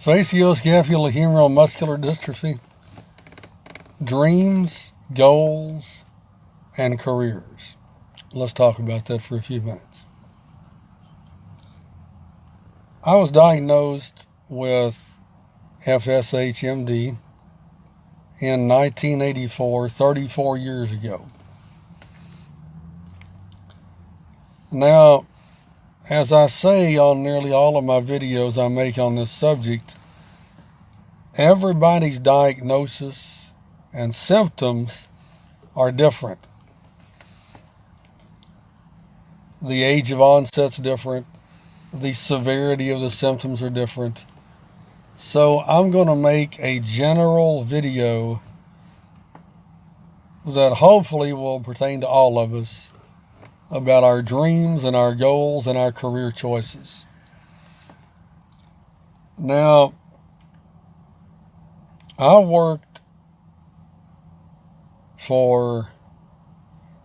Fascioscapulahumeral muscular dystrophy, dreams, goals, and careers. Let's talk about that for a few minutes. I was diagnosed with FSH MD in 1984, 34 years ago. Now, as I say on nearly all of my videos I make on this subject, everybody's diagnosis and symptoms are different. The age of onset's different. The severity of the symptoms are different. So I'm going to make a general video that hopefully will pertain to all of us about our dreams and our goals and our career choices. Now, I worked for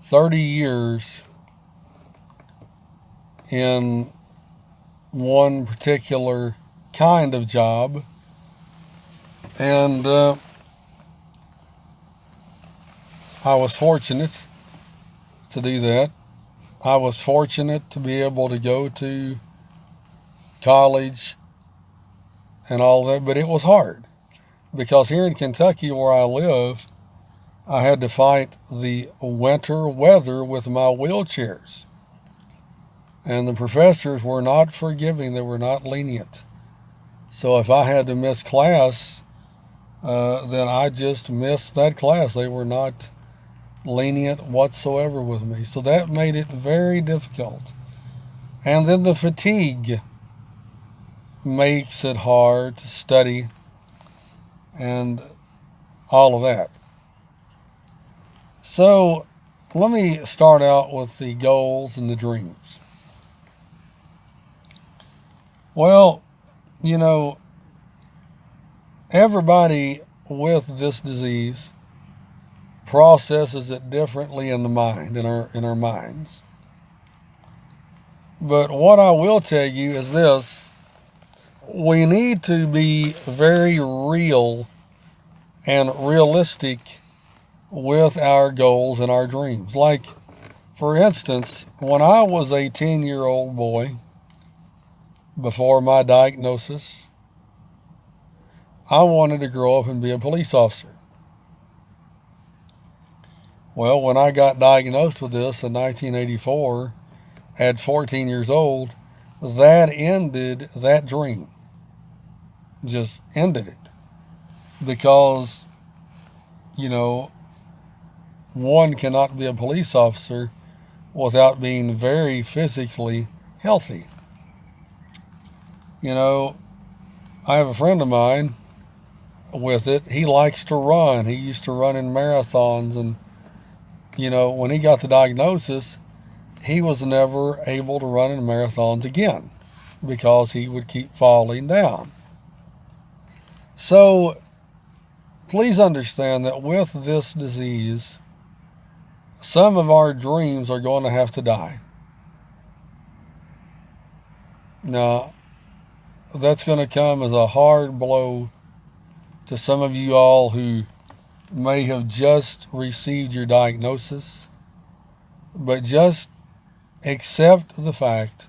30 years in one particular kind of job, and I was fortunate to do that. I was fortunate to be able to go to college and all that, but it was hard because here in Kentucky where I live, I had to fight the winter weather with my wheelchairs. And the professors were not forgiving, they were not lenient. So if I had to miss class, then I just missed that class. They were not lenient whatsoever with me. So that made it very difficult. And then the fatigue makes it hard to study and all of that. So let me start out with the goals and the dreams. Well, you know, everybody with this disease processes it differently in the mind, in our minds. But what I will tell you is this: we need to be very real and realistic with our goals and our dreams. Like, for instance, when I was a 10-year-old boy, before my diagnosis, I wanted to grow up and be a police officer. Well, when I got diagnosed with this in 1984, at 14 years old, that ended that dream. Just ended it. Because, you know, one cannot be a police officer without being very physically healthy. You know, I have a friend of mine with it. He likes to run. He used to run in marathons, and, you know, when he got the diagnosis, he was never able to run in marathons again because he would keep falling down. So please understand that with this disease, some of our dreams are going to have to die. Now, that's going to come as a hard blow to some of you all who may have just received your diagnosis, but just accept the fact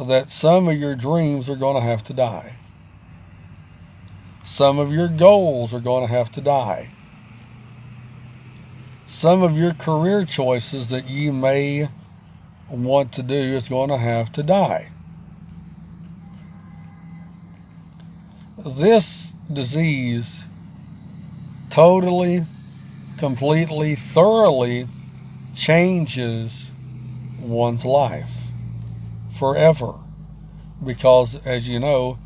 that some of your dreams are going to have to die. Some of your goals are going to have to die. Some of your career choices that you may want to do is going to have to die. This disease totally, completely, thoroughly changes one's life forever, because, as you know,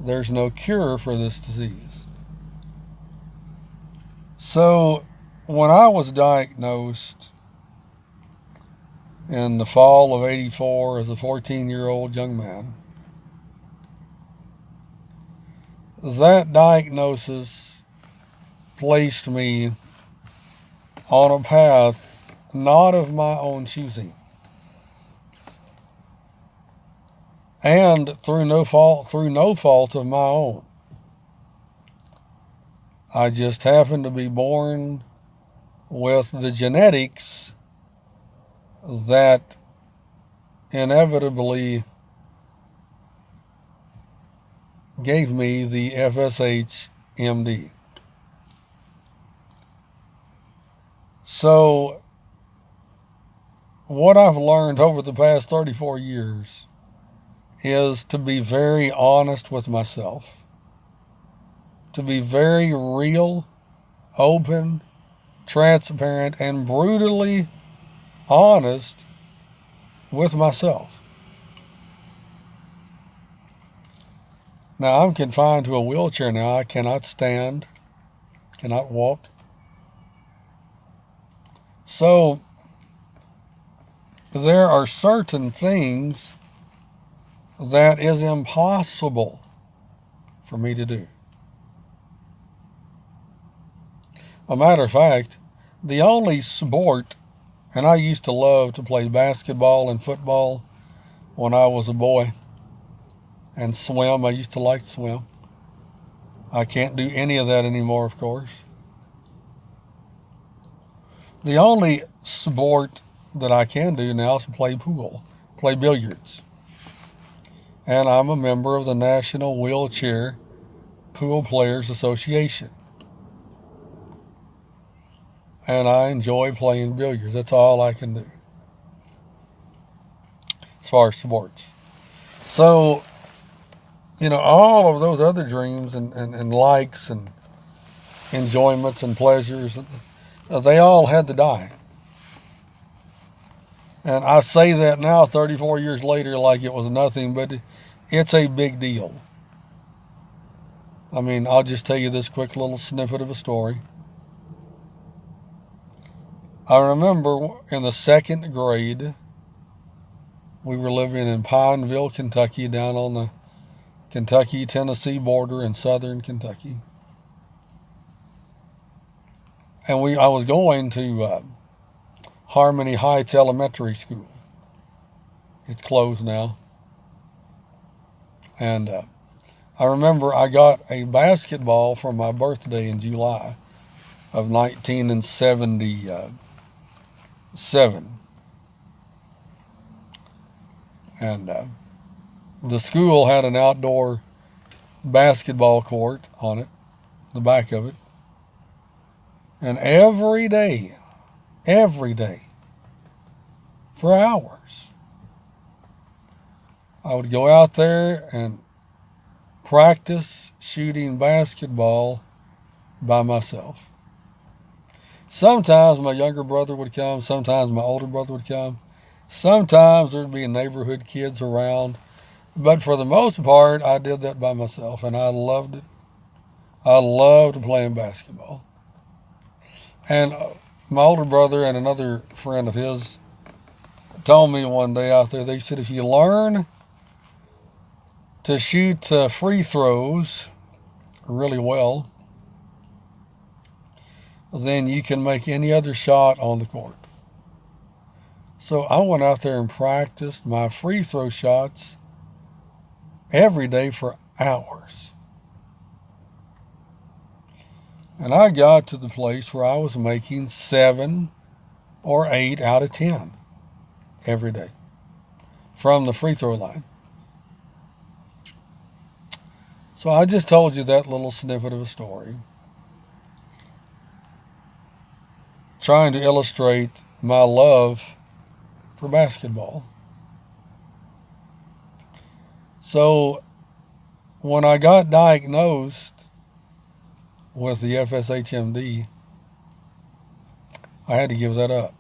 there's no cure for this disease. So when I was diagnosed in the fall of '84 as a 14-year-old young man, that diagnosis placed me on a path not of my own choosing, and through no fault of my own, I just happened to be born with the genetics that inevitably gave me the FSH MD. So what I've learned over the past 34 years is to be very honest with myself, to be very real, open, transparent, and brutally honest with myself. Now, I'm confined to a wheelchair now. I cannot stand, cannot walk. So there are certain things that is impossible for me to do. A matter of fact, the only sport, and I used to love to play basketball and football when I was a boy, and swim. I used to like to swim. I can't do any of that anymore, of course. The only sport that I can do now is play pool, play billiards. And I'm a member of the National Wheelchair Pool Players Association. And I enjoy playing billiards. That's all I can do as far as sports. So, all of those other dreams and likes and enjoyments and pleasures, they all had to die. And I say that now, 34 years later, like it was nothing, but it's a big deal. I mean, I'll just tell you this quick little snippet of a story. I remember in the second grade, we were living in Pineville, Kentucky, down on the Kentucky-Tennessee border in southern Kentucky. And I was going to Harmony Heights Elementary School. It's closed now. And I remember I got a basketball for my birthday in July of 1977. And the school had an outdoor basketball court on it, the back of it. And every day, for hours, I would go out there and practice shooting basketball by myself. Sometimes my younger brother would come, sometimes my older brother would come, sometimes there'd be neighborhood kids around, but for the most part, I did that by myself, and I loved it. I loved playing basketball. And my older brother and another friend of his told me one day out there, they said, if you learn to shoot free throws really well, then you can make any other shot on the court. So I went out there and practiced my free throw shots every day for hours. And I got to the place where I was making 7 or 8 out of 10 every day from the free throw line. So I just told you that little snippet of a story, trying to illustrate my love for basketball. So when I got diagnosed with the FSH-MD, I had to give that up.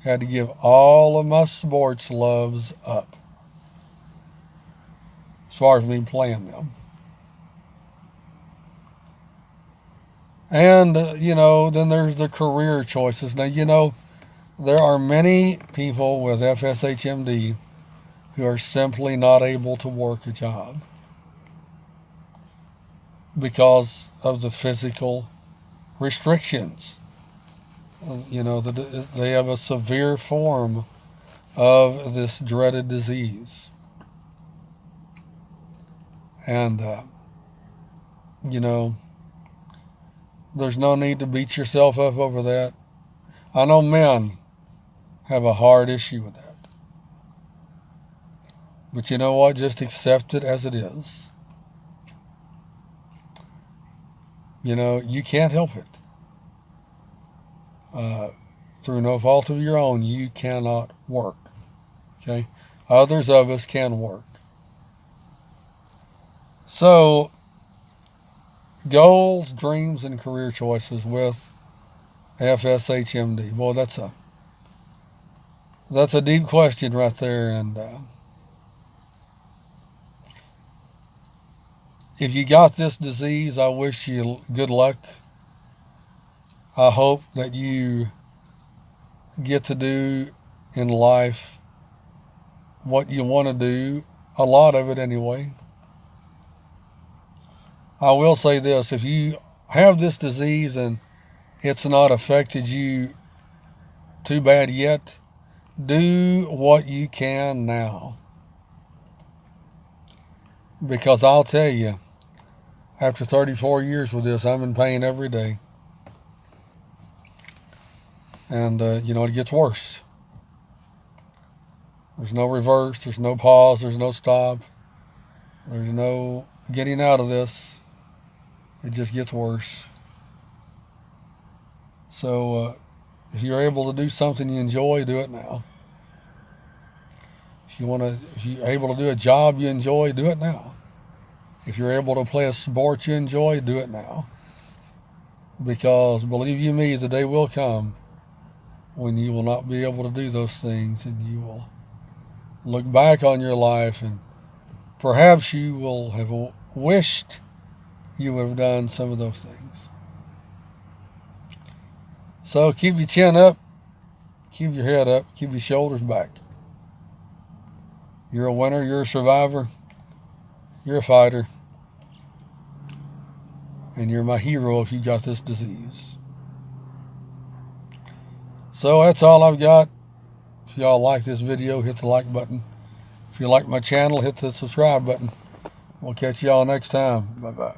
Had to give all of my sports loves up as far as me playing them. And, then there's the career choices. Now, there are many people with FSH-MD who are simply not able to work a job because of the physical restrictions. They have a severe form of this dreaded disease. And You know, there's no need to beat yourself up over that. I know men have a hard issue with that. But you know what? Just accept it as it is. You know, you can't help it. Through no fault of your own, you cannot work. Okay? Others of us can work. So, goals, dreams, and career choices with FSH MD. Boy, that's a deep question right there. And if you got this disease, I wish you good luck. I hope that you get to do in life what you want to do, a lot of it anyway. I will say this, if you have this disease and it's not affected you too bad yet, do what you can now. Because I'll tell you, after 34 years with this, I'm in pain every day. And, it gets worse. There's no reverse, there's no pause, there's no stop. There's no getting out of this. It just gets worse. So, if you're able to do something you enjoy, do it now. If you're able to do a job you enjoy, do it now. If you're able to play a sport you enjoy, do it now. Because believe you me, the day will come when you will not be able to do those things, and you will look back on your life and perhaps you will have wished you would have done some of those things. So keep your chin up, keep your head up, keep your shoulders back. You're a winner, you're a survivor, you're a fighter, and you're my hero if you got this disease. So that's all I've got. If y'all like this video, hit the like button. If you like my channel, hit the subscribe button. We'll catch y'all next time. Bye-bye.